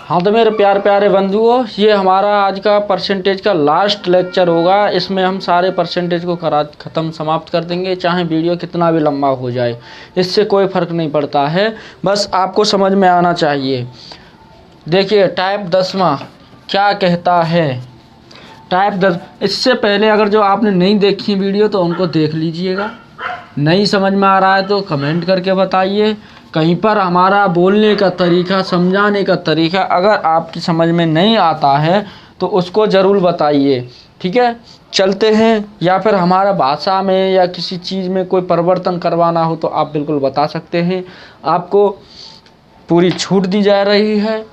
हाँ तो मेरे प्यारे प्यारे बंधुओं, ये हमारा आज का परसेंटेज का लास्ट लेक्चर होगा। इसमें हम सारे परसेंटेज को ख़त्म समाप्त कर देंगे, चाहे वीडियो कितना भी लंबा हो जाए, इससे कोई फ़र्क नहीं पड़ता है। बस आपको समझ में आना चाहिए। देखिए टाइप 10वां क्या कहता है। टाइप 10, इससे पहले अगर जो आपने नहीं देखी वीडियो तो उनको देख लीजिएगा। नहीं समझ में आ रहा है तो कमेंट करके बताइए। कहीं पर हमारा बोलने का तरीका, समझाने का तरीका अगर आपकी समझ में नहीं आता है तो उसको ज़रूर बताइए, ठीक है। चलते हैं, या फिर हमारा भाषा में या किसी चीज़ में कोई परिवर्तन करवाना हो तो आप बिल्कुल बता सकते हैं। आपको पूरी छूट दी जा रही है।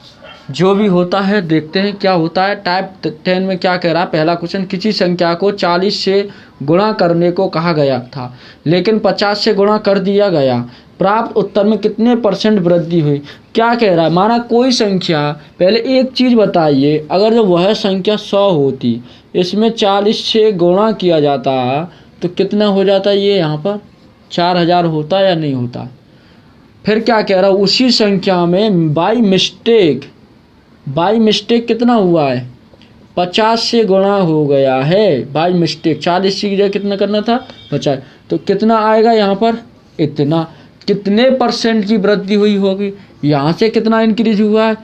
जो भी होता है देखते हैं क्या होता है। टाइप 10 में क्या कह रहा है। पहला क्वेश्चन, किसी संख्या को 40 से गुणा करने को कहा गया था लेकिन 50 से गुणा कर दिया गया, प्राप्त उत्तर में कितने % वृद्धि हुई। क्या कह रहा है, माना कोई संख्या, पहले एक चीज़ बताइए, अगर जो वह संख्या 100 होती, इसमें 40 से गुणा किया जाता तो कितना हो जाता, ये यहाँ पर 4000 होता या नहीं होता। फिर क्या कह रहा है, उसी संख्या में बाई मिस्टेक कितना हुआ है, 50 से गुणा हो गया है बाई मिस्टेक। 40 की जगह कितना करना था, 50, तो कितना आएगा यहाँ पर, इतना। कितने % की वृद्धि हुई होगी, यहाँ से कितना इंक्रीज हुआ है,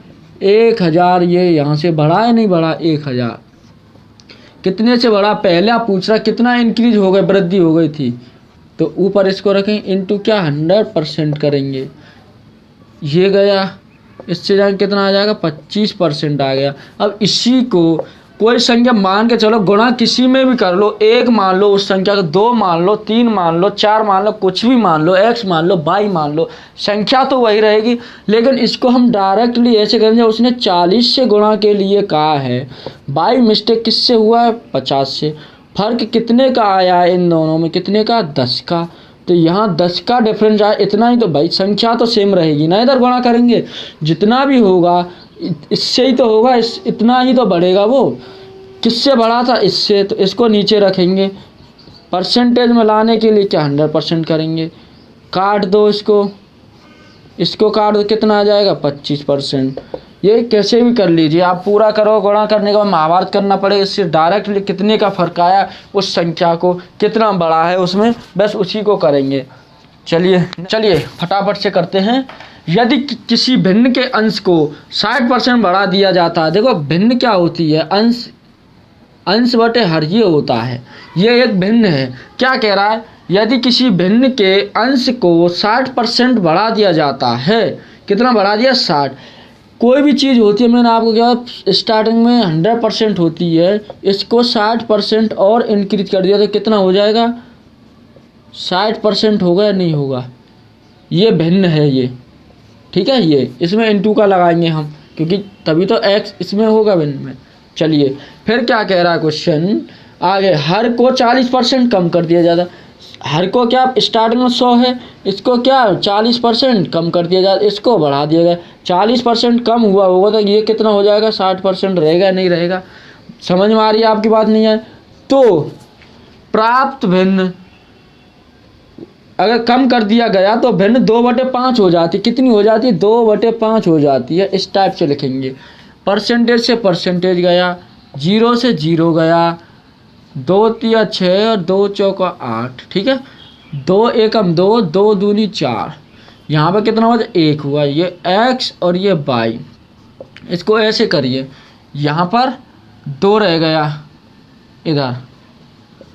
1000। ये यहाँ से बढ़ा है नहीं बढ़ा, 1000 कितने से बढ़ा, पहले आप पूछ रहा कितना इंक्रीज हो गया, वृद्धि हो गई थी, तो ऊपर इसको रखेंगे इनटू क्या 100% करेंगे, ये गया। इससे जाके कितना आ जाएगा, 25% आ गया। अब इसी को कोई संख्या मान के चलो, गुणा किसी में भी कर लो, 1 मान लो उस संख्या को, 2 मान लो, 3 मान लो, 4 मान लो, कुछ भी मान लो, x मान लो, y मान लो, संख्या तो वही रहेगी। लेकिन इसको हम डायरेक्टली ऐसे करेंगे, उसने 40 से गुणा के लिए कहा है, बाई मिस्टेक किससे हुआ है, 50 से। फर्क कितने का आया है इन दोनों में, कितने का, 10 का। तो यहाँ 10 का डिफरेंस आया, इतना ही। तो भाई संख्या तो सेम रहेगी ना, इधर गुणा करेंगे जितना भी होगा इससे ही तो होगा, इतना ही तो बढ़ेगा। वो किससे बढ़ा था, इससे। तो इसको नीचे रखेंगे, परसेंटेज में लाने के लिए क्या 100% करेंगे, काट दो इसको काट दो, कितना आ जाएगा, 25%। ये कैसे भी कर लीजिए आप, पूरा करो, गुणा करने के बाद महाभारत करना पड़ेगा। इससे डायरेक्टली कितने का फ़र्क आया, उस संख्या को कितना बड़ा है उसमें, बस उसी को करेंगे। चलिए फटाफट से करते हैं। यदि किसी भिन्न के अंश को 60% बढ़ा दिया जाता है, देखो भिन्न क्या होती है, अंश बटे हर ये होता है, ये एक भिन्न है। क्या कह रहा है, यदि किसी भिन्न के अंश को 60% बढ़ा दिया जाता है, कितना बढ़ा दिया, 60। कोई भी चीज़ होती है, मैंने आपको क्या स्टार्टिंग में 100% होती है, इसको 60% और इंक्रीज कर दिया तो कितना हो जाएगा, 60% होगा या नहीं होगा। ये भिन्न है ये, ठीक है। ये इसमें इनटू का लगाएंगे हम, क्योंकि तभी तो x इसमें होगा भिन्न में। चलिए फिर क्या कह रहा है क्वेश्चन आगे, हर को 40% कम कर दिया जाता। हर को क्या स्टार्टिंग में 100 है, इसको क्या 40% कम कर दिया जाता, इसको बढ़ा दिया गया, 40% कम हुआ होगा तो ये कितना हो जाएगा, 60% रहेगा नहीं रहेगा। समझ में आ रही है आपकी बात, नहीं है तो प्राप्त भिन्न अगर कम कर दिया गया तो भिन्न 2/5 हो जाती। कितनी हो जाती है, 2/5 हो जाती है। इस टाइप से लिखेंगे, परसेंटेज से परसेंटेज गया, 0 से 0 गया, 2 तिया 6 और 2 चौका 8, ठीक है। 2 एकम 2, 2 दूनी 4, यहाँ पर कितना हुआ, 1 हुआ। ये x और ये y, इसको ऐसे करिए, यहाँ पर 2 रह गया इधर,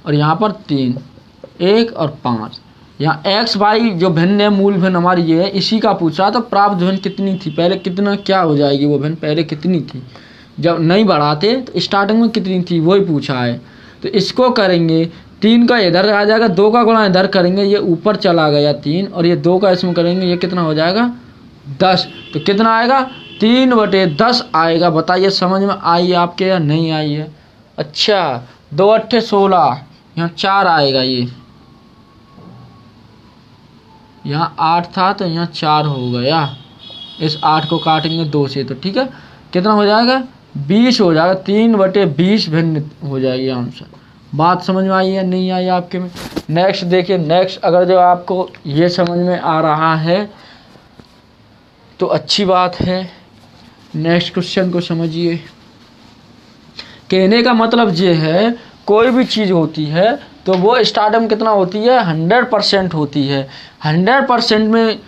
और यहाँ पर 3, 1 और 5। यहाँ x y जो भिन्न है, मूल भिन्न हमारी ये है, इसी का पूछ रहा। तो प्राप्त भिन्न कितनी थी, पहले कितना क्या हो जाएगी वो भिन्न, पहले कितनी थी जब नहीं बढ़ाते तो स्टार्टिंग में कितनी थी, वही पूछा है। तो इसको करेंगे, 3 का इधर आ जाएगा, 2 का गुणा इधर करेंगे, ये ऊपर चला गया 3, और ये 2 का इसमें करेंगे, ये कितना हो जाएगा, 10। तो कितना आएगा, 3/10 आएगा। बताइए समझ में आई आपके या नहीं आई है। अच्छा, 2 8 16, यहाँ 4 आएगा, ये यहाँ 8 था तो यहाँ 4 हो गया। इस 8 को काटेंगे 2 से, तो ठीक है, कितना हो जाएगा, 20 हो जाएगा। 3/20 भिन्न हो जाएगी आंसर। बात समझ में आई या नहीं आई आपके में। नेक्स्ट देखिए, नेक्स्ट अगर जो आपको ये समझ में आ रहा है तो अच्छी बात है, नेक्स्ट क्वेश्चन को समझिए। कहने का मतलब ये है, कोई भी चीज़ होती है तो वो स्टार्टिंग में कितना होती है, 100% होती है। 100% में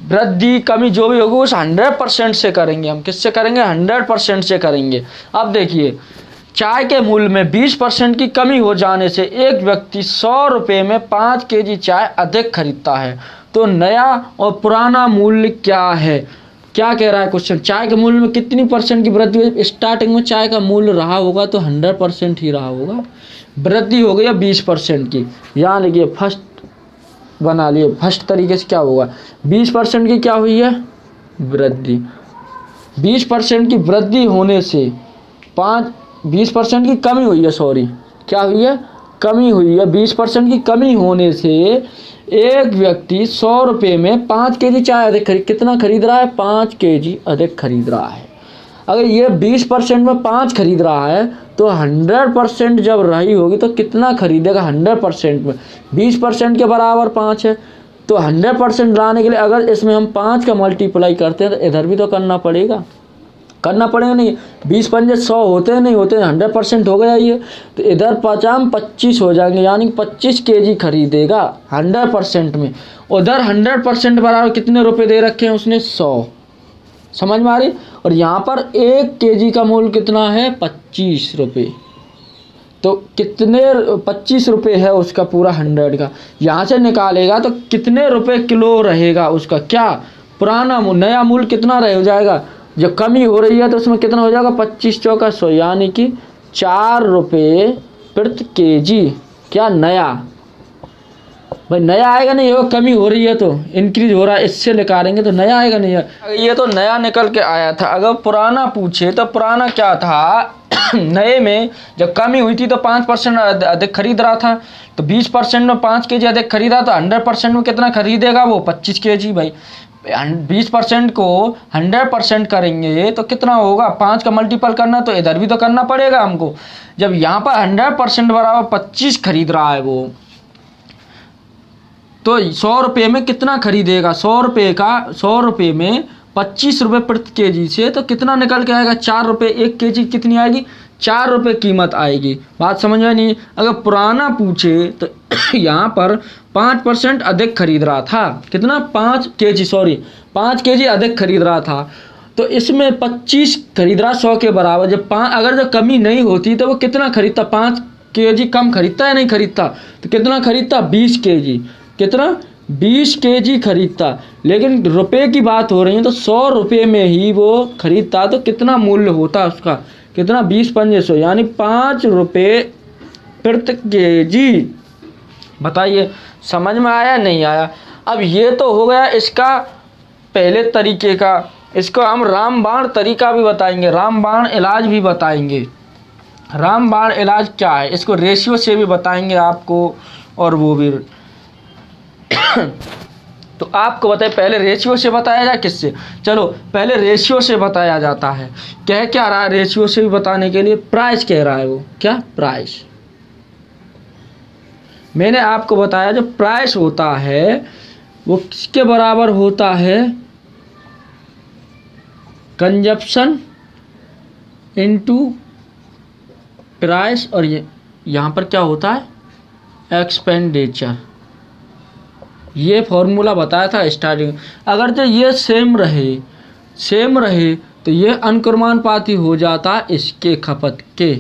वृद्धि कमी जो भी होगी उस 100% से करेंगे हम। किससे करेंगे, 100% से करेंगे। अब देखिए, चाय के मूल्य में 20% की कमी हो जाने से एक व्यक्ति 100 रुपये में 5 kg चाय अधिक खरीदता है, तो नया और पुराना मूल्य क्या है। क्या कह रहा है क्वेश्चन, चाय के मूल्य में कितनी % की वृद्धि हुई। स्टार्टिंग में चाय का मूल्य रहा होगा तो 100% ही रहा होगा, वृद्धि हो गई है 20% की। यहाँ लिखिए, फर्स्ट बना लिए, फर्स्ट तरीके से क्या होगा, 20% की क्या हुई है, वृद्धि। 20% की वृद्धि होने से 20% की कमी हुई है, सॉरी क्या हुई है, कमी हुई है। 20% की कमी होने से एक व्यक्ति 100 रुपये में 5 kg चाय अधिक कितना खरीद रहा है, 5 kg अधिक खरीद रहा है। अगर ये 20% में 5 खरीद रहा है तो 100% जब रही होगी तो कितना खरीदेगा, 100% में 20% के बराबर 5 है, तो 100% लाने के लिए अगर इसमें हम 5 का मल्टीप्लाई करते हैं तो इधर भी तो करना पड़ेगा नहीं। 20 पंजे 100 होते हैं, नहीं होते, 100% हो गया ये, तो इधर 25 हो जाएंगे, यानी 25 kg खरीदेगा 100% में। उधर 100% बराबर कितने रुपए दे रखे हैं उसने, 100। समझ में आ रही। और यहाँ पर 1 kg का मूल्य कितना है, 25 रुपये। तो कितने 25 रुपये है उसका पूरा 100 का, यहाँ से निकालेगा तो कितने रुपए किलो रहेगा उसका, क्या पुराना मूल्य, नया मूल्य कितना रह जाएगा। जब कमी हो रही है तो उसमें कितना हो जाएगा, 25 चौका 100, यानी कि 4 रुपये प्रति kg। क्या नया, भाई नया आएगा नहीं, वो कमी हो रही है तो इंक्रीज हो रहा है, इससे निकालेंगे तो नया आएगा नहीं। ये तो नया निकल के आया था। अगर पुराना पूछे तो पुराना क्या था, नए में जब कमी हुई थी तो 5% अधिक खरीद रहा था, तो 20% में 5 kg अधिक खरीदा तो 100% में कितना खरीदेगा वो, 25 kg। भाई 20% को 100% करेंगे तो कितना होगा, 5 का मल्टीपल करना, तो इधर भी तो करना पड़ेगा हमको। जब यहाँ पर 100% बराबर 25 खरीद रहा है वो, तो 100 रुपये में कितना खरीदेगा, 100 रुपये में 25 रुपये प्रति kg से तो कितना निकल के आएगा, 4 रुपये। 1 kg कितनी आएगी, 4 रुपये कीमत आएगी। बात समझ में नहीं। अगर पुराना पूछे तो यहाँ पर 5% अधिक खरीद रहा था, कितना 5 kg अधिक खरीद रहा था, तो इसमें 25 खरीद रहा 100 के बराबर। अगर जब कमी नहीं होती तो वो कितना खरीदता, 5 kg कम खरीदता है, नहीं खरीदता, तो कितना खरीदता, 20 kg। कितना, 20 kg खरीदता। लेकिन रुपए की बात हो रही है तो 100 रुपये में ही वो खरीदता, तो कितना मूल्य होता उसका, कितना, 20 पंजे 100, यानी 5 रुपये प्रति kg। बताइए समझ में आया नहीं आया। अब ये तो हो गया इसका पहले तरीके का। इसको हम रामबाण तरीका भी बताएंगे, रामबाण इलाज भी बताएंगे। रामबाण इलाज क्या है, इसको रेशियो से भी बताएंगे आपको, और वो भी तो आपको बताए, पहले रेशियो से बताया जाए किससे, चलो पहले रेशियो से बताया जाता है। कह क्या रहा है रेशियो से भी बताने के लिए, प्राइस कह रहा है वो, क्या प्राइस। मैंने आपको बताया जो प्राइस होता है वो किसके बराबर होता है, कंजप्शन इनटू प्राइस, और ये यहाँ पर क्या होता है, एक्सपेंडिचर। ये फॉर्मूला बताया था स्टार्टिंग। अगर तो ये सेम रहे तो ये अनुक्रमानुपाती हो जाता इसके खपत के।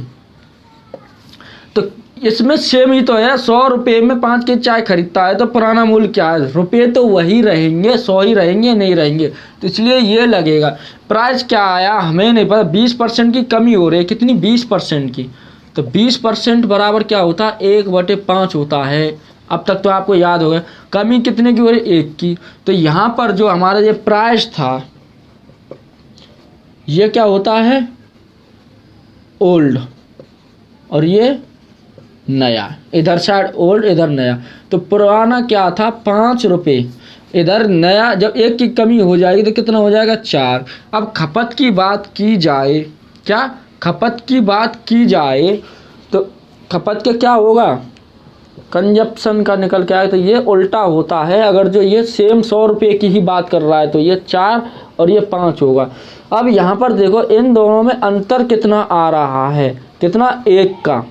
तो इसमें सेम ही तो है, 100 रुपये में 5 kg चाय खरीदता है, तो पुराना मूल्य क्या है, रुपये तो वही रहेंगे, 100 ही रहेंगे, नहीं रहेंगे, तो इसलिए ये लगेगा। प्राइस क्या आया हमें नहीं पता, 20% की कमी हो रही है, कितनी, 20% की, तो 20% बराबर क्या होता है, 1/5 होता है। अब तक तो आपको याद होगा। कमी कितने की हो रही, 1 की। तो यहाँ पर जो हमारा ये प्राइस था ये क्या होता है, ओल्ड, और ये नया, इधर साइड ओल्ड इधर नया। तो पुराना क्या था, 5 रुपये, इधर नया। जब 1 की कमी हो जाएगी तो कितना हो जाएगा, 4। अब खपत की बात की जाए, क्या खपत की बात की जाए तो खपत के क्या होगा, कंजप्शन का निकल के आए, तो ये उल्टा होता है। अगर जो ये सेम 100 रुपये की ही बात कर रहा है तो ये 4 और ये 5 होगा। अब यहाँ पर देखो इन दोनों में अंतर कितना आ रहा है, कितना, 1 का,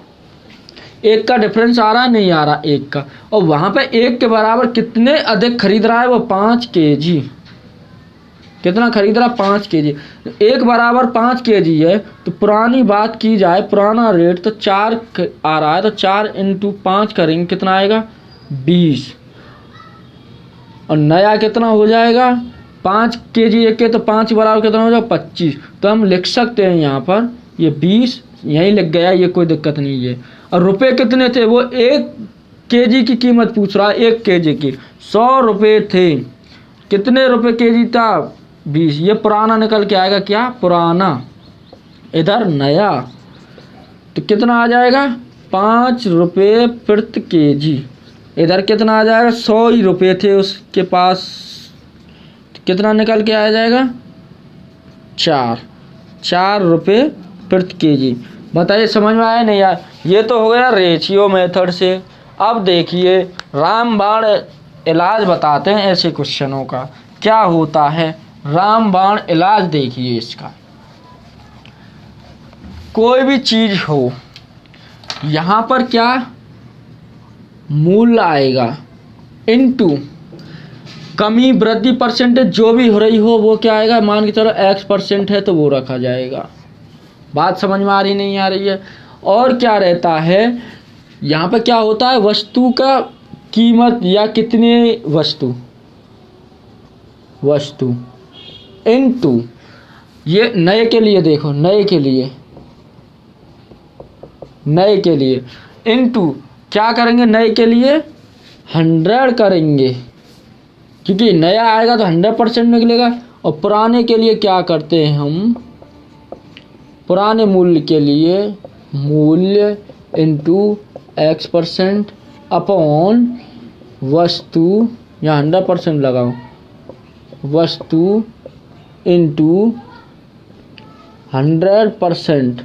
1 का डिफरेंस आ रहा है, नहीं आ रहा 1 का। और वहाँ पे 1 के बराबर कितने अधिक खरीद रहा है वो, 5 kg। कितना खरीद रहा, 5 kg। 1 बराबर 5 kg है तो पुरानी बात की जाए, पुराना रेट तो 4 आ रहा है, तो 4 × 5 करेंगे कितना आएगा, 20। और नया कितना हो जाएगा, 5 kg एक के, तो 5 बराबर कितना हो जाएगा, 25। तो हम लिख सकते हैं यहाँ पर ये 20 यहीं लिख गया, ये कोई दिक्कत नहीं है। और रुपए कितने थे, वो 1 kg की कीमत पूछ रहा है, 1 kg की 100 रुपये थे। कितने रुपए kg था, 20। ये पुराना निकल के आएगा, क्या, पुराना। इधर नया तो कितना आ जाएगा, 5 रुपये प्रति kg। इधर कितना आ जाएगा, 100 ही रुपये थे उसके पास, तो कितना निकल के आ जाएगा, 4 रुपये प्रति kg। बताइए समझ में आया नहीं यार। ये तो हो गया रेशियो मेथड से। अब देखिए रामबाण इलाज बताते हैं ऐसे क्वेश्चनों का क्या होता है। रामबाण इलाज देखिए इसका, कोई भी चीज हो यहाँ पर क्या मूल्य आएगा इनटू कमी वृद्धि परसेंटेज जो भी हो रही हो वो क्या आएगा, मान के चलो x% है तो वो रखा जाएगा। बात समझ में आ रही नहीं आ रही है। और क्या रहता है यहाँ पे, क्या होता है वस्तु का कीमत या कितने वस्तु इनटू, ये नए के लिए देखो, नए के लिए इनटू क्या करेंगे, नए के लिए 100 करेंगे क्योंकि नया आएगा तो 100% निकलेगा। और पुराने के लिए क्या करते हैं हम, पुराने मूल्य के लिए मूल्य इनटू x% अपॉन वस्तु, या 100% लगाओ, वस्तु इनटू 100%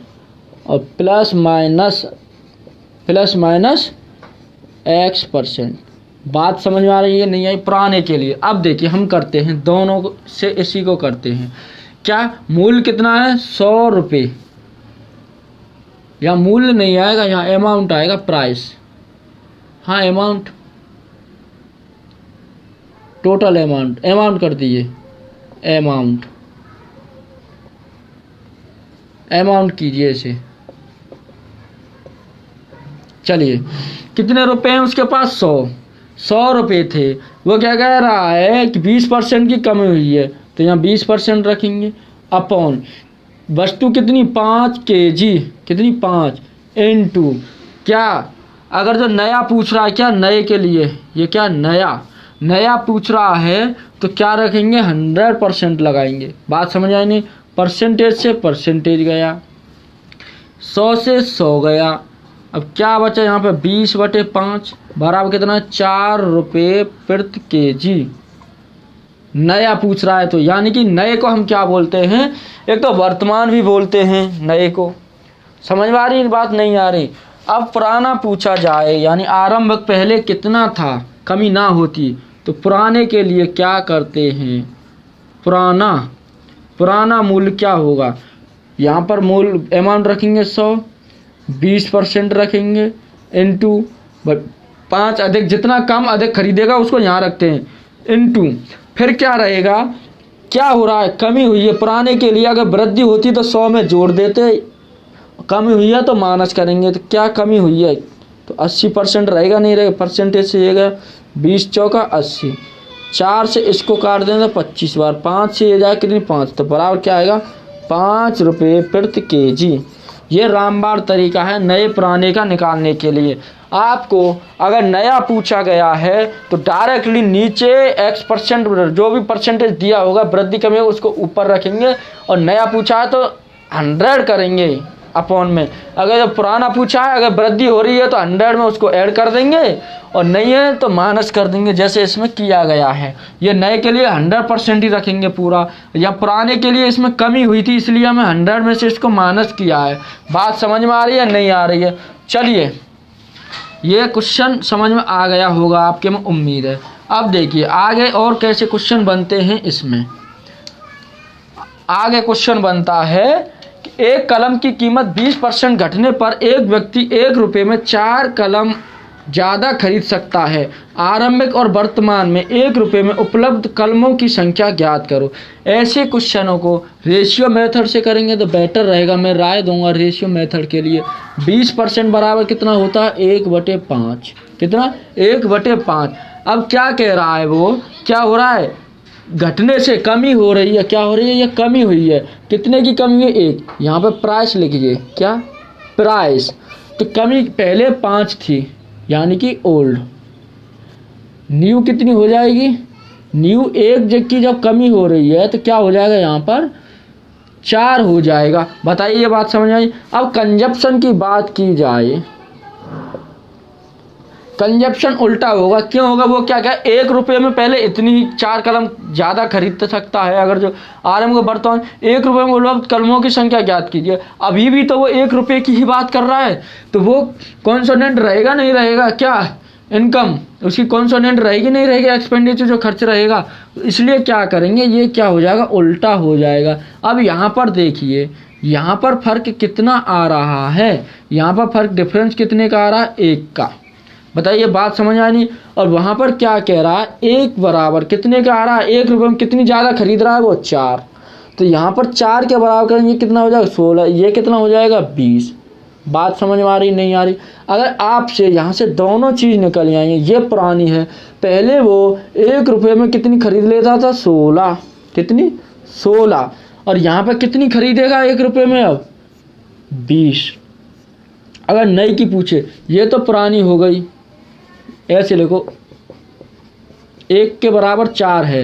और प्लस माइनस x%। बात समझ में आ रही है नहीं आई। पुराने के लिए अब देखिए हम करते हैं दोनों से, इसी को करते हैं। क्या मूल्य कितना है, 100 रुपये। यहाँ मूल्य नहीं आएगा, यहाँ अमाउंट आएगा, प्राइस। हाँ अमाउंट, टोटल अमाउंट कर दीजिए, अमाउंट कीजिए इसे। चलिए कितने रुपए हैं उसके पास, 100 रुपये थे। वो क्या कह रहा है कि 20% की कमी हुई है तो यहाँ 20% रखेंगे अपॉन वस्तु कितनी, 5 kg, कितनी 5 इनटू क्या, अगर जो नया पूछ रहा है क्या, नए के लिए ये क्या नया पूछ रहा है तो क्या रखेंगे, 100% लगाएंगे। बात समझ आई नहीं। परसेंटेज से परसेंटेज गया, 100 से 100 गया। अब क्या बचा यहाँ पे, 20/5 बराबर कितना, 4 रुपये प्रति kg। नया पूछ रहा है तो यानी कि नए को हम क्या बोलते हैं, एक तो वर्तमान भी बोलते हैं नए को। समझ में आ रही बात नहीं आ रही। अब पुराना पूछा जाए यानी आरंभ पहले कितना था, कमी ना होती, तो पुराने के लिए क्या करते हैं, पुराना मूल्य क्या होगा, यहाँ पर मूल्य अमाउंट रखेंगे 100, 20% रखेंगे इनटू 5, अधिक जितना कम अधिक खरीदेगा उसको यहाँ रखते हैं इनटू, फिर क्या रहेगा, क्या हो रहा है, कमी हुई है। पुराने के लिए अगर वृद्धि होती तो 100 में जोड़ देते, कमी हुई है तो माइनस करेंगे, तो क्या कमी हुई है तो 80% रहेगा, नहीं रहेगा, परसेंटेज से ये गया 20 चौका 80, 4 से इसको काट दें तो 25 बार, 5 से ये जाए कितनी 5, तो बराबर क्या आएगा 5 रुपये प्रति kg। ये रामबाण तरीका है नए पुराने का निकालने के लिए। आपको अगर नया पूछा गया है तो डायरेक्टली नीचे x% जो भी परसेंटेज दिया होगा वृद्धि कमी उसको ऊपर रखेंगे, और नया पूछा है तो 100 करेंगे अपॉन में। अगर जब पुराना पूछा है अगर वृद्धि हो रही है तो 100 में उसको ऐड कर देंगे, और नहीं है तो माइनस कर देंगे जैसे इसमें किया गया है। ये नए के लिए 100% ही रखेंगे पूरा, या पुराने के लिए इसमें कमी हुई थी इसलिए हमें 100 में से इसको माइनस किया है। बात समझ में आ रही है नहीं आ रही है। चलिए ये क्वेश्चन समझ में आ गया होगा आपके में उम्मीद है। अब देखिए आगे और कैसे क्वेश्चन बनते हैं इसमें। आगे क्वेश्चन बनता है कि एक कलम की कीमत 20% घटने पर एक व्यक्ति 1 रुपये में 4 कलम ज़्यादा खरीद सकता है। आरंभिक और वर्तमान में 1 रुपये में उपलब्ध कलमों की संख्या ज्ञात करो। ऐसे क्वेश्चनों को रेशियो मेथड से करेंगे तो बेटर रहेगा। मैं राय दूंगा रेशियो मेथड के लिए। 20% बराबर कितना होता है? 1/5। कितना? 1/5। अब क्या कह रहा है वो? क्या हो रहा है? घटने से कमी हो रही है। क्या हो रही है? ये कमी हुई है। कितने की कमी है? 1। यहाँ पे प्राइस लिखिए। क्या? प्राइस। तो कमी पहले 5 थी, यानी कि ओल्ड। न्यू कितनी हो जाएगी? न्यू 1 की जब कमी हो रही है तो क्या हो जाएगा? यहाँ पर 4 हो जाएगा। बताइए, ये बात समझ आई? अब कंजप्शन की बात की जाए, कंजप्शन उल्टा होगा। क्यों होगा? वो क्या क्या 1 रुपये में पहले इतनी 4 कलम ज़्यादा खरीद सकता है। अगर जो आरंभ को वर्तमान 1 रुपये में उपलब्ध कलमों की संख्या ज्ञात कीजिए। अभी भी तो वो 1 रुपये की ही बात कर रहा है, तो वो कॉन्सोनेंट रहेगा नहीं रहेगा? क्या इनकम उसकी कॉन्सोनेंट रहेगी नहीं रहेगी? एक्सपेंडिचर जो खर्च रहेगा। इसलिए क्या करेंगे? ये क्या हो जाएगा? उल्टा हो जाएगा। अब यहाँ पर देखिए, यहाँ पर फर्क कितना आ रहा है? यहाँ पर फर्क डिफरेंस कितने का आ रहा है? 1 का। बताइए, बात समझ आई नहीं? और वहाँ पर क्या कह रहा है? 1 बराबर कितने का आ रहा है? 1 रुपये में कितनी ज़्यादा खरीद रहा है वो? 4। तो यहाँ पर 4 के बराबर करेंगे, कितना हो जाएगा? 16। ये कितना हो जाएगा? 20। बात समझ में आ रही नहीं आ रही? अगर आपसे यहाँ से दोनों चीज़ निकल आएंगे, ये पुरानी है। पहले वो 1 रुपये में कितनी खरीद लेता था? 16। कितनी? 16। और यहाँ पर कितनी खरीदेगा 1 रुपये में अब? 20। अगर नई की पूछे, ये तो पुरानी हो गई। ऐसे लिखो, 1 के बराबर 4 है।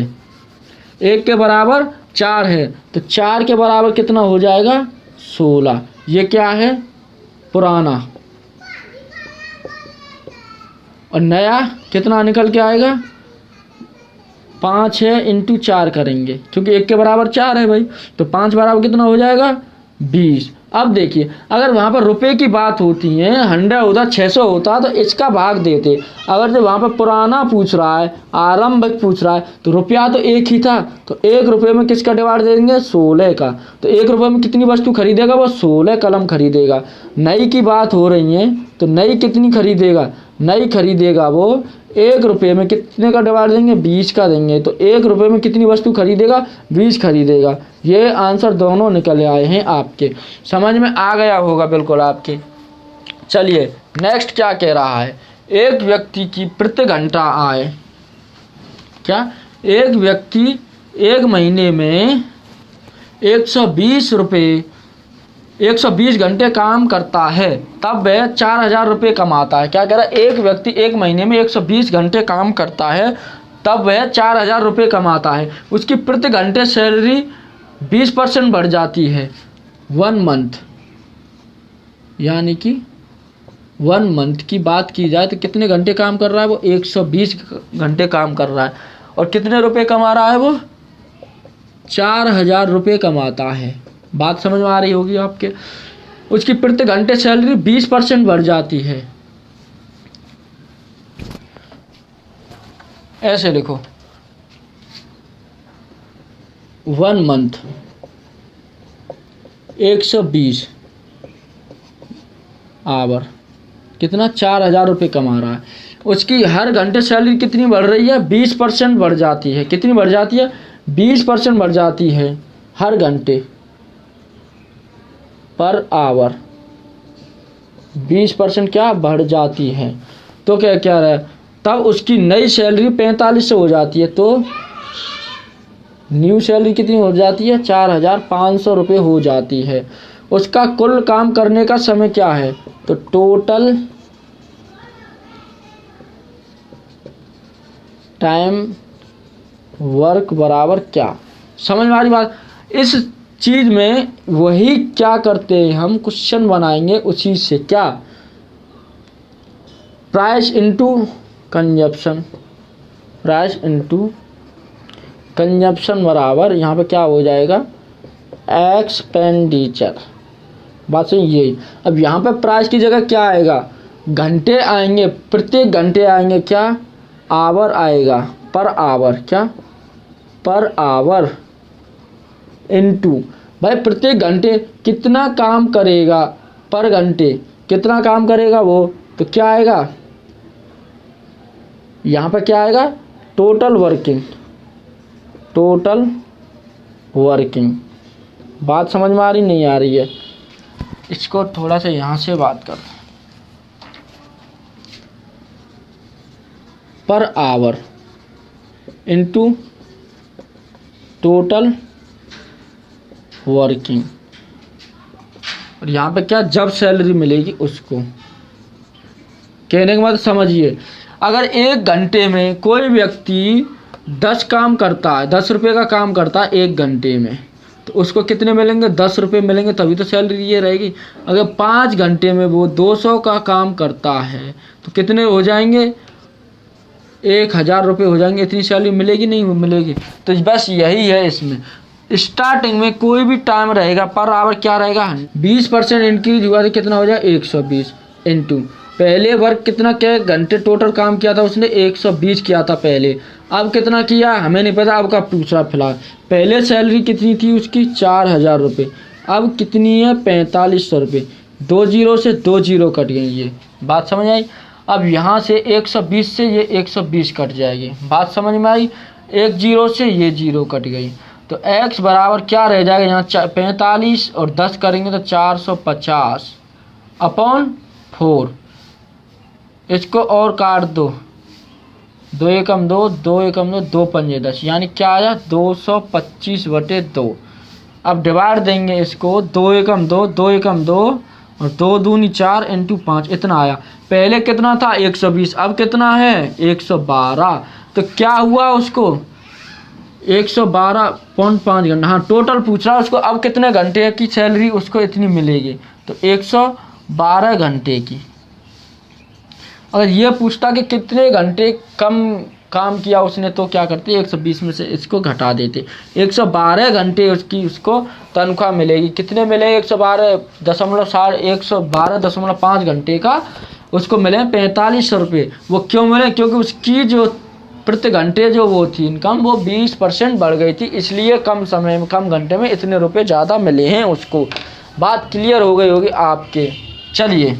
1 के बराबर 4 है, तो 4 के बराबर कितना हो जाएगा? 16। ये क्या है? पुराना। और नया कितना निकल के आएगा? 5 है इंटू 4 करेंगे, क्योंकि 1 के बराबर 4 है भाई। तो 5 बराबर कितना हो जाएगा? 20। अब देखिए, अगर वहाँ पर रुपए की बात होती है, 100 होता, 600 होता, तो इसका भाग देते। अगर जो वहाँ पर पुराना पूछ रहा है, आरंभिक पूछ रहा है, तो रुपया तो 1 ही था, तो 1 रुपये में किसका डिवाइड देंगे? 16 का। तो 1 रुपये में कितनी वस्तु खरीदेगा वो? 16 कलम खरीदेगा। नई की बात हो रही है, तो नई कितनी खरीदेगा? नई खरीदेगा वो 1 रुपये में कितने का डिवाइड देंगे? 20 का देंगे। तो 1 रुपये में कितनी वस्तु खरीदेगा? 20 खरीदेगा। ये आंसर दोनों निकल आए हैं आपके। समझ में आ गया होगा बिल्कुल आपके। चलिए, नेक्स्ट क्या कह रहा है? एक व्यक्ति की प्रति घंटा आय। क्या? एक व्यक्ति 1 महीने में 120 घंटे काम करता है, तब वह 4000 रुपये कमाता है। क्या कह रहा है? एक व्यक्ति 1 महीने में 120 घंटे काम करता है, तब वह 4000 रुपये कमाता है। उसकी प्रति घंटे सैलरी 20% बढ़ जाती है 1 मंथ। यानी कि 1 मंथ की बात की जाए तो कितने घंटे काम कर रहा है वो? 120 घंटे काम कर रहा है। और कितने रुपए कमा रहा है वो? 4000 रुपये कमाता है। बात समझ में आ रही होगी आपके? उसकी प्रति घंटे सैलरी 20% बढ़ जाती है। ऐसे लिखो, 1 मंथ 120 आवर, कितना? 4000 रुपये कमा रहा है। उसकी हर घंटे सैलरी कितनी बढ़ रही है? 20% बढ़ जाती है। कितनी बढ़ जाती है? 20% बढ़ जाती है हर घंटे पर आवर। 20% क्या बढ़ जाती है? तो क्या क्या रहा है? तब उसकी नई सैलरी 4500 हो जाती है। तो न्यू सैलरी कितनी हो जाती है? 4500 रुपये हो जाती है। उसका कुल काम करने का समय क्या है? तो टोटल टाइम वर्क बराबर क्या? समझ में आ रही बात? इस चीज़ में वही क्या करते हैं हम, क्वेश्चन बनाएंगे उसी से। क्या? Price into consumption. Price into consumption बराबर यहाँ पे क्या हो जाएगा? एक्सपेंडिचर। बात सही यही। अब यहाँ पे प्राइस की जगह क्या आएगा? घंटे आएंगे, प्रत्येक घंटे आएंगे क्या? आवर आएगा, पर आवर। क्या? पर आवर इनटू, भाई प्रत्येक घंटे कितना काम करेगा, पर घंटे कितना काम करेगा वो, तो क्या आएगा यहाँ पर, क्या आएगा टोटल वर्किंग, टोटल वर्किंग। बात समझ में आ रही नहीं आ रही है? इसको थोड़ा सा यहाँ से बात कर, per hour into total working, और यहाँ पे क्या, जब सैलरी मिलेगी उसको। कहने के बाद समझिए, अगर एक घंटे में कोई व्यक्ति 10 काम करता है, 10 रुपये का काम करता है एक घंटे में, तो उसको कितने मिलेंगे, 10 रुपये मिलेंगे, तभी तो सैलरी ये रहेगी। अगर 5 घंटे में वो 200 का काम करता है तो कितने हो जाएंगे, 1000 रुपये हो जाएंगे। इतनी सैलरी मिलेगी नहीं मिलेगी? तो बस यही है इसमें, स्टार्टिंग में कोई भी टाइम रहेगा पर आवर क्या रहेगा, 20% इंक्रीज हुआ तो कितना हो जाए 120 इनटू पहले वर्क कितना, क्या घंटे टोटल काम किया था उसने 120 किया था पहले, अब कितना किया हमें नहीं पता, अब का पूछ रहा फिलहाल। पहले सैलरी कितनी थी उसकी 4000 रुपये, अब कितनी है 4500 रुपये, 2 जीरो से 2 जीरो कट गई, ये बात समझ आई। अब यहाँ से 120 से ये 120 कट जाएगी, बात समझ में आई। 1 जीरो से ये जीरो कट गई, तो x बराबर क्या रह जाएगा यहाँ 45 और 10 करेंगे तो 450 अपॉन 4। इसको और काट दो, 2 एकम 2, 2 एकम 2, 2 पंजे 10, यानी क्या आया 225/2। अब डिवाइड देंगे इसको, 2 एकम 2, 2 एकम 2 और 2 दूनी 4 इंटू 5, इतना आया। पहले कितना था 120, अब कितना है 112, तो क्या हुआ उसको 112.5 घंटा। हाँ टोटल पूछ रहा है उसको, अब कितने घंटे की सैलरी उसको इतनी मिलेगी, तो 112 घंटे की। अगर ये पूछता कि कितने घंटे कम काम किया उसने, तो क्या करते 120 में से इसको घटा देते, 112 घंटे उसकी उसको तनख्वाह मिलेगी। कितने मिले 112.5 घंटे का उसको मिले 4500 रुपये। वो क्यों मिले, क्योंकि उसकी जो प्रति घंटे जो वो थी इनकम वो 20% बढ़ गई थी, इसलिए कम समय में कम घंटे में इतने रुपए ज़्यादा मिले हैं उसको। बात क्लियर हो गई होगी आपके। चलिए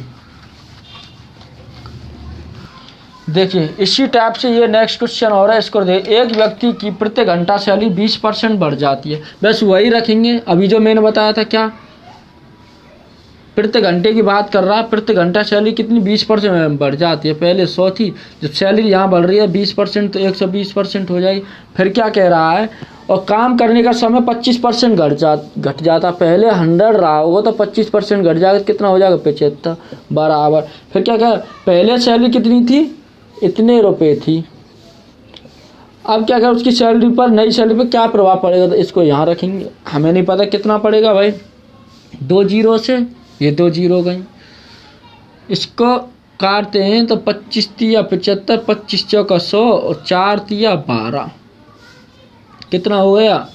देखिए इसी टाइप से ये नेक्स्ट क्वेश्चन हो रहा है, इसको देखिए। एक व्यक्ति की प्रति घंटा सैलरी 20% बढ़ जाती है, बस वही रखेंगे अभी जो मैंने बताया था, क्या प्रति घंटे की बात कर रहा है। प्रति घंटा सैलरी कितनी 20% बढ़ जाती है, पहले 100 थी, जब सैलरी यहाँ बढ़ रही है 20% तो 120% हो जाएगी। फिर क्या कह रहा है, और काम करने का समय 25% घट जाता, पहले 100 रहा होगा तो 25% घट जाएगा, कितना हो जाएगा 75 बराबर। फिर क्या कह, पहले सैलरी कितनी थी, इतने रुपए थी, अब क्या कर उसकी सैलरी पर, नई सैलरी पर क्या प्रभाव पड़ेगा, तो इसको यहाँ रखेंगे। हमें नहीं पता कितना पड़ेगा भाई, 2 जीरो से ये 2 जीरो गई, इसको काटते हैं तो 25 तिया 75, 25 चौका 100 और 4 तिया 12, कितना हो गया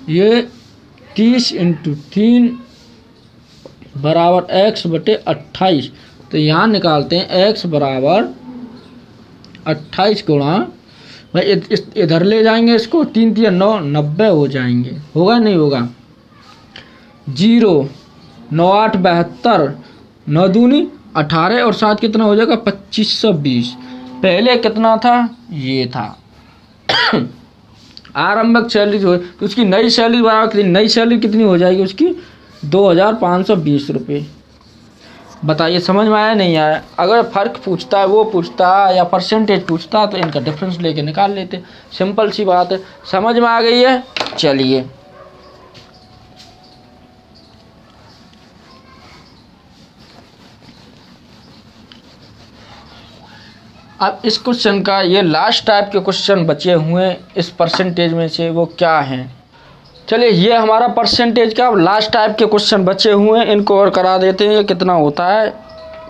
ये 30 इंटू 3 बराबर x/28। तो यहाँ निकालते हैं x बराबर 28 गुणा, भाई इधर ले जाएंगे इसको, 3 तिया 9, 90 हो जाएंगे, होगा नहीं होगा, 0 9 8 72, 9 दूनी 18 और 7 कितना हो जाएगा 2520। पहले कितना था, ये था आरंभिक सैलरी जो है, तो उसकी नई सैलरी बराबर कितनी, नई सैलरी कितनी हो जाएगी उसकी 2520 रुपये। बताइए समझ में आया नहीं आया। अगर फ़र्क पूछता है, वो पूछता है या परसेंटेज पूछता है, तो इनका डिफरेंस लेके निकाल लेते, सिंपल सी बात है। समझ में आ गई है। चलिए अब इस क्वेश्चन का, ये लास्ट टाइप के क्वेश्चन बचे हुए इस परसेंटेज में से, वो क्या हैं। चलिए ये हमारा परसेंटेज का लास्ट टाइप के क्वेश्चन बचे हुए हैं, इनको और करा देते हैं। ये कितना होता है,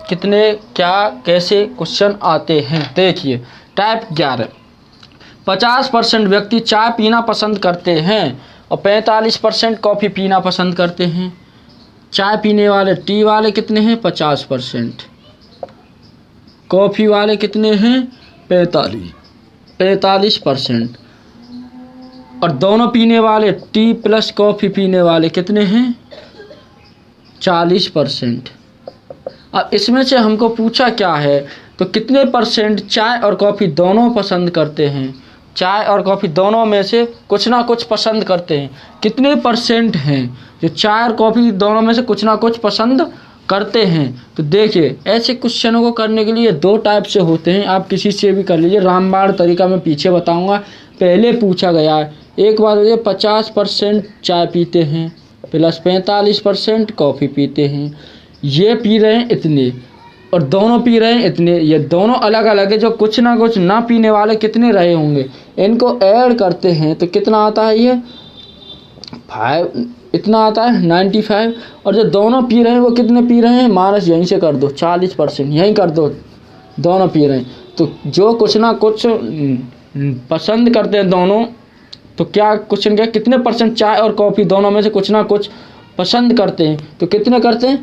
कितने क्या कैसे क्वेश्चन आते हैं। देखिए टाइप 11, 50% व्यक्ति चाय पीना पसंद करते हैं और 45% कॉफ़ी पीना पसंद करते हैं। चाय पीने वाले टी वाले कितने हैं 50%, कॉफ़ी वाले कितने हैं 45%। और दोनों पीने वाले टी प्लस कॉफ़ी पीने वाले कितने हैं? 40%। अब इसमें से हमको पूछा क्या है, तो कितने परसेंट चाय और कॉफ़ी दोनों पसंद करते हैं? चाय और कॉफ़ी दोनों में से कुछ ना कुछ पसंद करते हैं। कितने परसेंट हैं जो चाय और कॉफ़ी दोनों में से कुछ ना कुछ पसंद करते हैं? तो देखिए, ऐसे क्वेश्चनों को करने के लिए दो टाइप से होते हैं, आप किसी से भी कर लीजिए। रामबाण तरीका मैं पीछे बताऊंगा। पहले पूछा गया है, एक बात होती है 50% चाय पीते हैं प्लस 45% कॉफ़ी पीते हैं, ये पी रहे हैं इतने और दोनों पी रहे हैं इतने, ये दोनों अलग अलग है। जो कुछ ना कुछ ना पीने वाले कितने रहे होंगे, इनको ऐड करते हैं तो कितना आता है? ये 5 इतना आता है 95। और जो दोनों पी रहे हैं वो कितने पी रहे हैं? माइनस यहीं से कर दो, 40% यहीं कर दो, दोनों पी रहे हैं। तो जो कुछ ना कुछ पसंद करते हैं दोनों, तो क्या क्वेश्चन क्या, कितने परसेंट चाय और कॉफ़ी दोनों में से कुछ ना कुछ पसंद करते हैं? तो कितने करते हैं?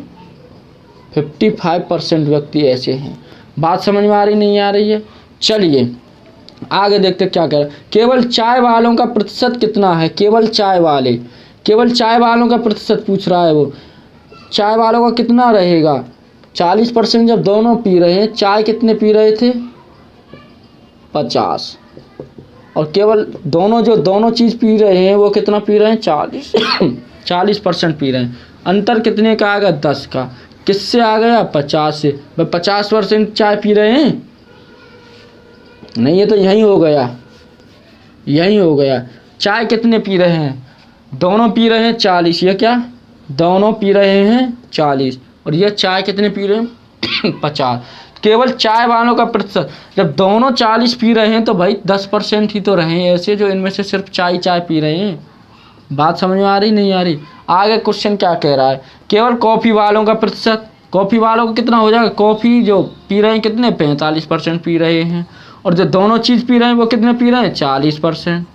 55% व्यक्ति ऐसे हैं। बात समझ में आ रही नहीं आ रही है? चलिए आगे देखते क्या कह रहा है। केवल चाय वालों का प्रतिशत कितना है? केवल चाय वालों का प्रतिशत पूछ रहा है वो। चाय वालों का कितना रहेगा? 40% जब दोनों पी रहे हैं, चाय कितने पी रहे थे? 50। और केवल दोनों चीज़ पी रहे हैं वो कितना पी रहे हैं? 40% पी रहे हैं। अंतर कितने का आ गया? 10 का। किससे आ गया? 50 से। भाई 50% चाय पी रहे हैं? नहीं, ये तो यहीं हो गया। चाय कितने पी रहे हैं? दोनों पी रहे हैं 40। ये क्या? दोनों पी रहे हैं 40 और ये चाय कितने पी रहे हैं? 50। केवल चाय वालों का प्रतिशत, जब दोनों 40 पी रहे हैं तो भाई 10% ही तो रहे हैं ऐसे जो इनमें से सिर्फ चाय पी रहे हैं। बात समझ में आ रही नहीं आ रही? आगे क्वेश्चन क्या कह रहा है। केवल कॉफ़ी वालों का प्रतिशत, कॉफ़ी वालों को कितना हो जाएगा? कॉफ़ी जो पी रहे हैं कितने? 45% पी रहे हैं और जो दोनों चीज़ पी रहे हैं वो कितने पी रहे हैं? 40%।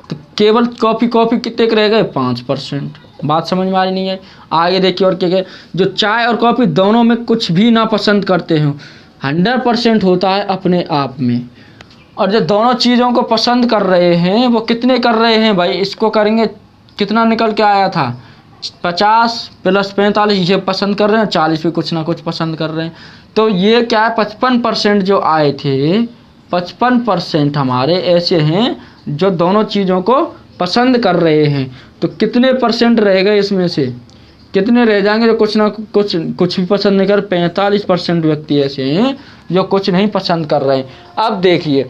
तो केवल कॉफ़ी कितने के रह गए? 5%। बात समझ में आ रही नहीं है? आगे देखिए और क्या कहे। जो चाय और कॉफ़ी दोनों में कुछ भी ना पसंद करते हो, 100% होता है अपने आप में। और जो दोनों चीज़ों को पसंद कर रहे हैं वो कितने कर रहे हैं? भाई इसको करेंगे, कितना निकल के आया था? 50 प्लस 45 ये पसंद कर रहे हैं, 40 भी कुछ ना कुछ पसंद कर रहे हैं। तो ये क्या है, 55% जो आए थे, 55% हमारे ऐसे हैं जो दोनों चीज़ों को पसंद कर रहे हैं। तो कितने परसेंट रह गए इसमें से? कितने रह जाएंगे जो कुछ भी पसंद नहीं कर? 45% व्यक्ति ऐसे हैं जो कुछ नहीं पसंद कर रहे हैं। अब देखिए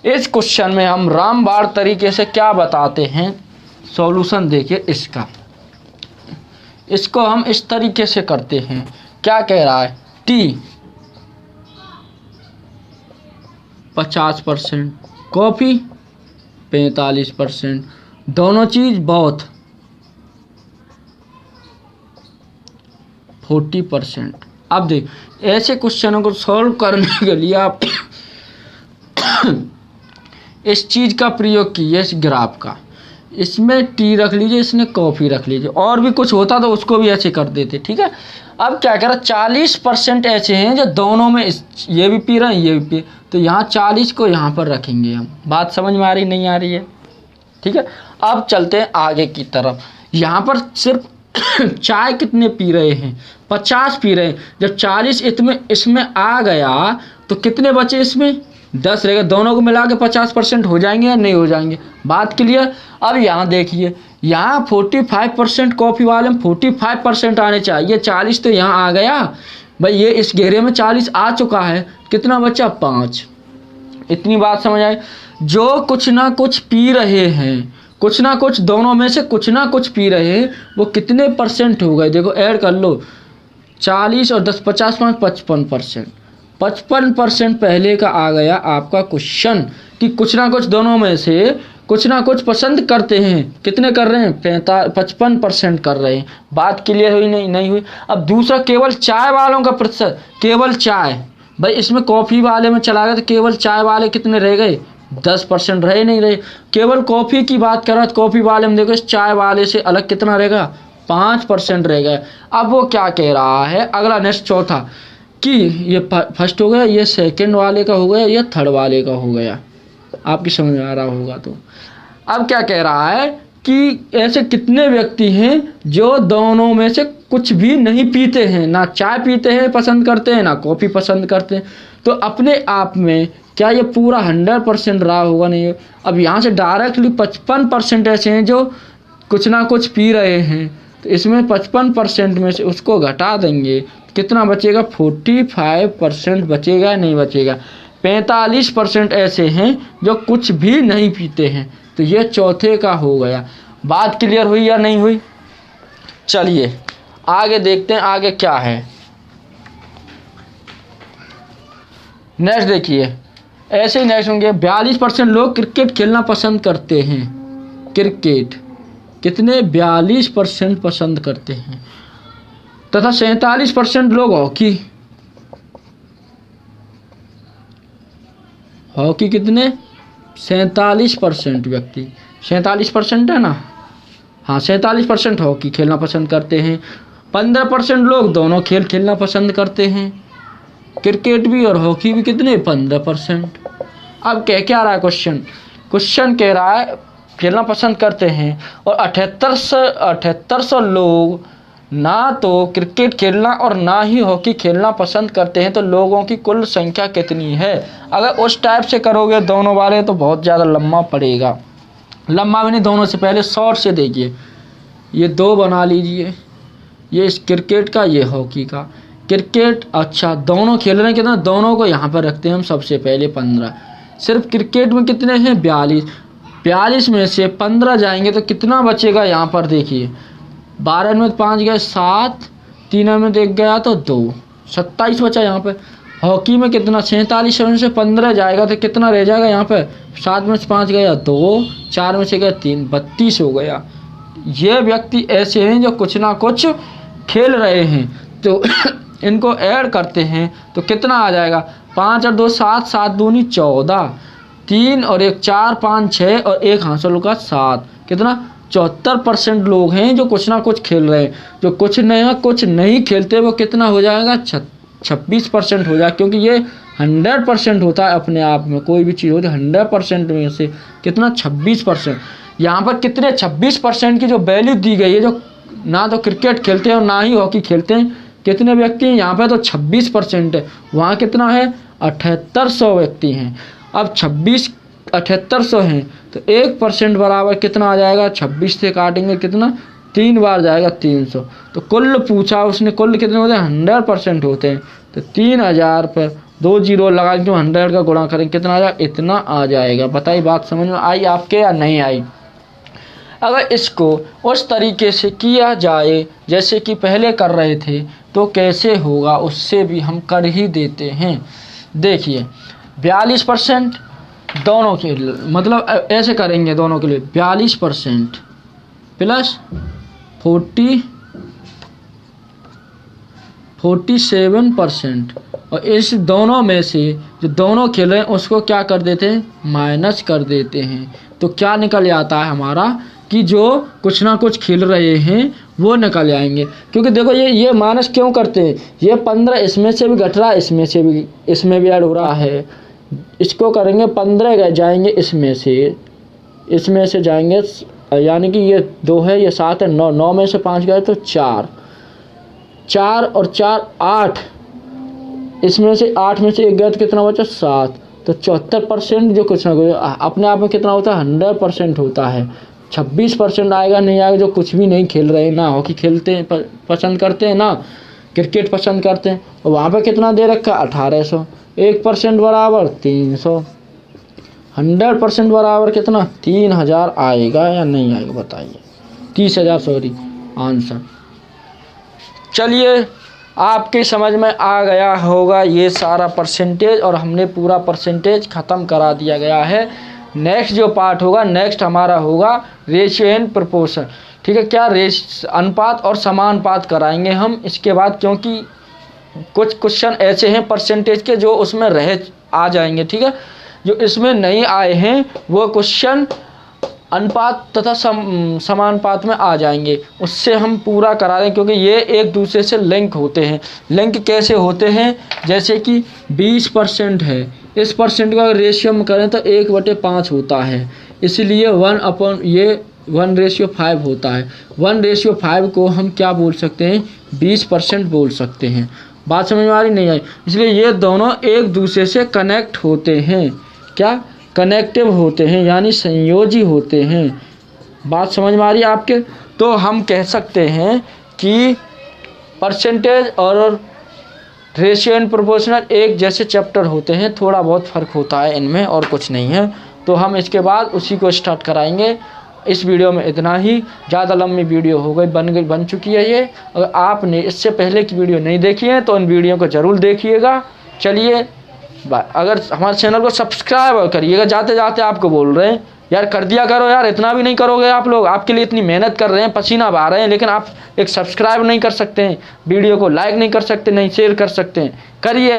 इस क्वेश्चन में हम रामबाण तरीके से क्या बताते हैं, सॉल्यूशन देखिए इसका। इसको हम इस तरीके से करते हैं। क्या कह रहा है? टी 50%, कॉफ़ी 45%, दोनों चीज़ बहुत 40%। अब देख, ऐसे क्वेश्चनों को सॉल्व करने के लिए आप इस चीज़ का प्रयोग कीजिए, इस ग्राफ का। इसमें टी रख लीजिए, इसमें कॉफ़ी रख लीजिए, और भी कुछ होता तो उसको भी ऐसे कर देते, ठीक है। अब क्या करा, 40% ऐसे हैं जो दोनों में ये भी पी रहे हैं ये भी पी, तो यहाँ 40 को यहाँ पर रखेंगे हम। बात समझ में आ रही नहीं आ रही है? ठीक है। अब चलते हैं आगे की तरफ। यहाँ पर सिर्फ चाय कितने पी रहे हैं? 50 पी रहे हैं। जब 40 इसमें आ गया तो कितने बचे? इसमें 10 रहेगा। दोनों को मिला के 50% हो जाएंगे या नहीं हो जाएंगे? बात क्लियर। अब यहाँ देखिए, यहाँ 45% कॉफ़ी वाले में 45% आने चाहिए, 40 तो यहाँ आ गया भाई। ये इस घेरे में 40 आ चुका है, कितना बचा? 5। इतनी बात समझ आए? जो कुछ ना कुछ पी रहे हैं, कुछ ना कुछ, दोनों में से कुछ ना कुछ पी रहे हैं, वो कितने परसेंट हो गए? देखो ऐड कर लो, 40 और 10, 50, 5, 55%। 55% पहले का आ गया आपका क्वेश्चन कि कुछ ना कुछ दोनों में से कुछ ना कुछ पसंद करते हैं। कितने कर रहे हैं? 55% कर रहे हैं। बात क्लियर हुई नहीं हुई? अब दूसरा, केवल चाय वालों का प्रतिशत। केवल चाय, भाई इसमें कॉफ़ी वाले में चला गया तो केवल चाय वाले कितने रह गए? 10% रहे नहीं रहे। केवल कॉफ़ी की बात कर रहा तो कॉफ़ी वाले में देखो इस चाय वाले से अलग कितना रहेगा? 5% रह गया। अब वो क्या कह रहा है, अगला नेक्स्ट चौथा, कि ये फर्स्ट हो गया, ये सेकंड वाले का हो गया, ये थर्ड वाले का हो गया। आपकी समझ में आ रहा होगा तो अब क्या कह रहा है कि ऐसे कितने व्यक्ति हैं जो दोनों में से कुछ भी नहीं पीते हैं, ना चाय पीते हैं पसंद करते हैं, ना कॉफ़ी पसंद करते हैं। तो अपने आप में क्या ये पूरा 100% रहा होगा? नहीं। अब यहाँ से डायरेक्टली 55% ऐसे हैं जो कुछ ना कुछ पी रहे हैं, तो इसमें 55% में से उसको घटा देंगे, कितना बचेगा? 45% बचेगा, नहीं बचेगा। 45% ऐसे हैं जो कुछ भी नहीं पीते हैं। तो ये चौथे का हो गया। बात क्लियर हुई या नहीं हुई? चलिए आगे देखते हैं आगे क्या है। नेक्स्ट देखिए, ऐसे ही नेक्स्ट होंगे 42% लोग क्रिकेट खेलना पसंद करते हैं। क्रिकेट कितने? 42% पसंद करते हैं। तथा 47% लोग हॉकी। हॉकी कितने? 47% व्यक्ति। 47% है ना? हाँ, 47% हॉकी खेलना पसंद करते हैं। 15% लोग दोनों खेल खेलना पसंद करते हैं, क्रिकेट भी और हॉकी भी। कितने? 15%। अब क्या रहा है क्वेश्चन कह रहा है खेलना पसंद करते हैं, और 7800 लोग ना तो क्रिकेट खेलना और ना ही हॉकी खेलना पसंद करते हैं। तो लोगों की कुल संख्या कितनी है? अगर उस टाइप से करोगे दोनों वाले तो बहुत ज़्यादा लंबा पड़ेगा। लंबा भी नहीं, दोनों से पहले शॉर्ट से देखिए। ये 2 बना लीजिए, ये इस क्रिकेट का, ये हॉकी का। क्रिकेट अच्छा दोनों खेल रहे हैं, कितना? दोनों को यहाँ पर रखते हैं हम सबसे पहले 15। सिर्फ क्रिकेट में कितने हैं? 42 में से 15 जाएंगे तो कितना बचेगा? यहाँ पर देखिए, 12 में 5 गए 7, 3 में 1 गया तो 2, 27 बचा यहाँ पे। हॉकी में कितना? 47 में से 15 जाएगा तो कितना रह जाएगा यहाँ पे? 7 में से 5 गया 2, 4 में से गया 3, 32 हो गया। ये व्यक्ति ऐसे हैं जो कुछ ना कुछ खेल रहे हैं, तो इनको ऐड करते हैं तो कितना आ जाएगा? 5 और 2 7, 7 दूनी 14, 3 और 1 4, 5 6 और 1 हासिल का 7। कितना? 74% लोग हैं जो कुछ ना कुछ खेल रहे हैं। जो कुछ नहीं खेलते वो कितना हो जाएगा? 26% हो जाएगा, क्योंकि ये 100% होता है अपने आप में। कोई भी चीज़ होती है 100% में से कितना? 26%। यहाँ पर कितने? 26% की जो वैल्यू दी गई है, जो ना तो क्रिकेट खेलते हैं और ना ही हॉकी खेलते हैं, कितने व्यक्ति हैं यहाँ पे? तो 26% है। वहाँ कितना है? 7800 व्यक्ति हैं। अब 7800 हैं तो 1% बराबर कितना आ जाएगा? 26 से काटेंगे कितना? 3 बार जाएगा 300। तो कुल पूछा उसने, कुल कितने होते हैं? 100% होते हैं। तो 3000 पर 2 जीरो लगा के 100 का गुणा करेंगे, कितना आ जाएगा? इतना आ जाएगा। बताइए बात समझ में आई आपके या नहीं आई? अगर इसको उस तरीके से किया जाए जैसे कि पहले कर रहे थे तो कैसे होगा, उससे भी हम कर ही देते हैं। देखिए 42% दोनों के, मतलब ऐसे करेंगे दोनों के लिए। 42% प्लस 47%, और इस दोनों में से जो दोनों खेल रहे हैं उसको क्या कर देते हैं? माइनस कर देते हैं। तो क्या निकल आता है हमारा कि जो कुछ ना कुछ खेल रहे हैं वो निकल आएंगे। क्योंकि देखो ये माइनस क्यों करते हैं? ये 15 इसमें से भी घट रहा है, इसमें भी ऐड हो रहा है। इसको करेंगे 15 जाएंगे इसमें से जाएंगे, यानी कि ये 2 है, ये 7 है, 9 में से 5 गए तो 4 और 4 8, इसमें से 8 में से 1 गया तो कितना बचा? 7। तो 74% जो कुछ ना कुछ अपने आप में कितना होता है? 100% होता है। 26% आएगा नहीं आएगा जो कुछ भी नहीं खेल रहे हैं, ना हॉकी खेलते हैं पसंद करते हैं, ना क्रिकेट पसंद करते हैं। और वहाँ पे कितना दे रखा? 1800। 1% बराबर 300। 100% बराबर कितना? 3000 आएगा या नहीं आएगा? बताइए। 30,000 सॉरी आंसर। चलिए आपके समझ में आ गया होगा ये सारा परसेंटेज, और हमने पूरा परसेंटेज ख़त्म करा दिया गया है। नेक्स्ट जो पार्ट होगा, नेक्स्ट हमारा होगा रेशियो एंड प्रोपोर्शन। ठीक है, क्या अनुपात और समानुपात कराएंगे हम इसके बाद, क्योंकि कुछ क्वेश्चन ऐसे हैं परसेंटेज के जो उसमें रह आ जाएंगे। ठीक है, जो इसमें नहीं आए हैं वो क्वेश्चन अनुपात तथा समानुपात में आ जाएंगे, उससे हम पूरा करा दें, क्योंकि ये एक दूसरे से लिंक होते हैं। लिंक कैसे होते हैं? जैसे कि 20% है, इस परसेंट का रेशियो में करें तो 1/5 होता है। इसलिए 1/5 होता है। 1/5 को हम क्या बोल सकते हैं, 20% बोल सकते हैं। बात समझ में आ रही नहीं आई? इसलिए ये दोनों एक दूसरे से कनेक्ट होते हैं, क्या कनेक्टिव होते हैं, यानी संयोजी होते हैं। बात समझ में आ रही है आपके? तो हम कह सकते हैं कि परसेंटेज और रेशियो एंड प्रोपोर्शनल एक जैसे चैप्टर होते हैं, थोड़ा बहुत फ़र्क होता है इनमें और कुछ नहीं है। तो हम इसके बाद उसी को स्टार्ट कराएंगे। इस वीडियो में इतना ही, ज़्यादा लंबी वीडियो हो गई, बन चुकी है ये। अगर आपने इससे पहले की वीडियो नहीं देखी है तो इन वीडियो को ज़रूर देखिएगा। चलिए अगर हमारे चैनल को सब्सक्राइब करिएगा। जाते जाते आपको बोल रहे हैं यार कर दिया करो यार, इतना भी नहीं करोगे आप लोग, आपके लिए इतनी मेहनत कर रहे हैं, पसीना बहा रहे हैं, लेकिन आप एक सब्सक्राइब नहीं कर सकते हैं, वीडियो को लाइक नहीं कर सकते, नहीं शेयर कर सकते हैं, करिए।